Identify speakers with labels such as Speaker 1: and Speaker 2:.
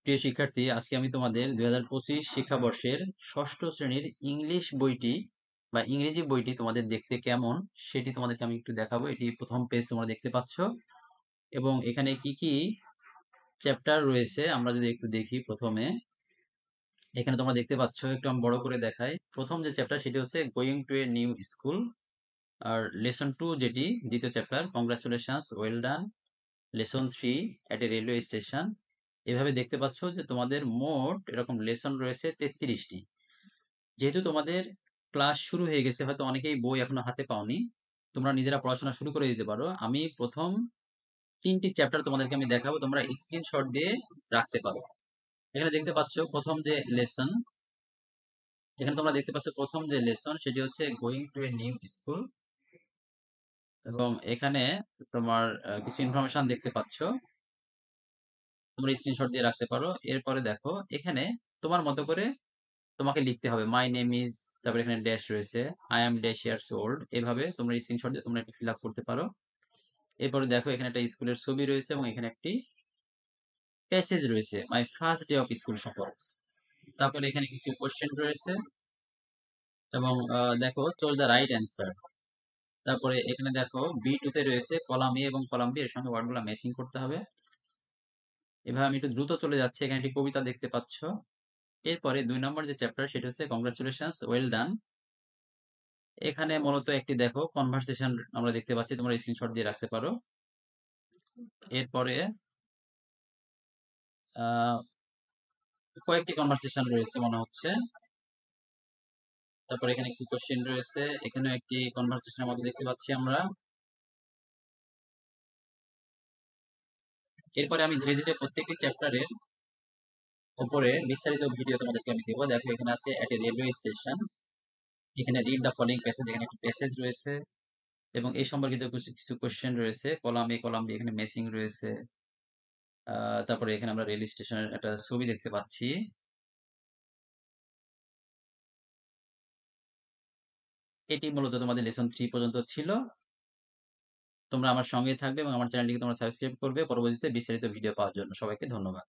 Speaker 1: প্রিয় শিক্ষার্থী, আজকে আমি তোমাদের 2025 শিক্ষাবর্ষের ষষ্ঠ শ্রেণীর ইংলিশ বইটি বা ইংরেজি বইটি তোমাদের দেখতে কেমন সেটি তোমাদেরকে আমি একটু দেখাবো। এটি প্রথম পেজ তোমরা দেখতে পাচ্ছ এবং এখানে কি কি চ্যাপ্টার রয়েছে আমরা যদি একটু দেখি। প্রথমে এখানে তোমরা দেখতে পাচ্ছ, একটু আমি বড় করে দেখাই। প্রথম যে চ্যাপ্টার সেটি হচ্ছে going to a new school, আর লেসন 2 যেটি দ্বিতীয় chapter congratulations well done, lesson 3 at a railway station. এভাবে দেখতে পাচ্ছ যে তোমাদের মোট এরকম লেসন রয়েছে 33টি। যেহেতু তোমাদের ক্লাস শুরু হয়ে গেছে, হয়তো অনেকেই বই এখনো হাতে পাওনি, তোমরা নিজেরা পড়াশোনা শুরু করে দিতে পারো। আমি প্রথম 3টি চ্যাপ্টার তোমাদেরকে আমি দেখাবো, তোমরা স্ক্রিনশট দিয়ে রাখতে পারো। এখানে দেখতে পাচ্ছ প্রথম যে লেসন, এখানে তোমরা দেখতে পাচ্ছ প্রথম যে লেসন সেটি হচ্ছে going to a new school, এবং এখানে তোমার কিছু ইনফরমেশন দেখতে পাচ্ছ, তোমরা স্ক্রিনশট দিয়ে রাখতে পারো। এরপরে দেখো এখানে তোমার মতো করে তোমাকে লিখতে হবে মাই নেম ইজ, তারপরে এখানে ড্যাশ রয়েছে, I am dash years old. এভাবে তোমরা স্ক্রিনশট দিয়ে তোমরা এটা ফিল আপ করতে পারো। এরপরে দেখো এখানে একটা স্কুলের ছবি রয়েছে এবং এখানে একটি প্যাসেজ রয়েছে my first day of school সম্পর্কে। তারপরে এখানে কিছু কোশ্চেন রয়েছে এবং দেখো চোজ দ্য রাইট অ্যান্সার। তারপরে এখানে দেখো B2 তে রয়েছে কলাম এ এবং কলাম বি, এর সঙ্গে ওয়ার্ডগুলো ম্যাচিং করতে হবে। এভাবে আমি একটু দ্রুত চলে যাচ্ছি। এখানে একটি কবিতা দেখতে পাচ্ছ। এরপরে 2 নম্বর যে চ্যাপ্টার সেটা হচ্ছে কংগ্রাচুলেশনস ওয়েল ডান। এখানে মূলত একটি দেখো কনভারসেশন আমরা দেখতে পাচ্ছি, তোমরা স্ক্রিনশট দিয়ে রাখতে পারো। এরপরে আহ, কয়েকটি কনভারসেশন রয়েছে মনে হচ্ছে। তারপরে এখানে একটি কোশ্চেন রয়েছে, এখানেও একটি কনভারসেশনের মধ্যে দেখতে পাচ্ছি আমরা। এরপরে আমি ধীরে ধীরে প্রত্যেকটি চ্যাপ্টারের উপরে বিস্তারিত ভিডিও তোমাদেরকে আমি দেবো। দেখো এখানে আছে এট এ রেলওয়ে স্টেশন, এখানে রিড দ্য ফলোইং প্যাসেজ, এখানে একটি প্যাসেজ রয়েছে এবং এই সম্পর্কিত কিছু কিছু কোশ্চেন রয়েছে। কলাম এ কলাম বি এখানে ম্যাচিং রয়েছে। তারপরে এখানে আমরা রেল স্টেশনের একটা ছবি দেখতে পাচ্ছি। এটি মূলত তোমাদের লেসন 3 পর্যন্ত ছিল। তোমরা আমার সঙ্গেই থাকবে এবং আমার চ্যানেলটিকে তোমরা সাবস্ক্রাইব করবে পরবর্তীতে বিস্তারিত ভিডিও পাওয়ার জন্য। সবাইকে ধন্যবাদ।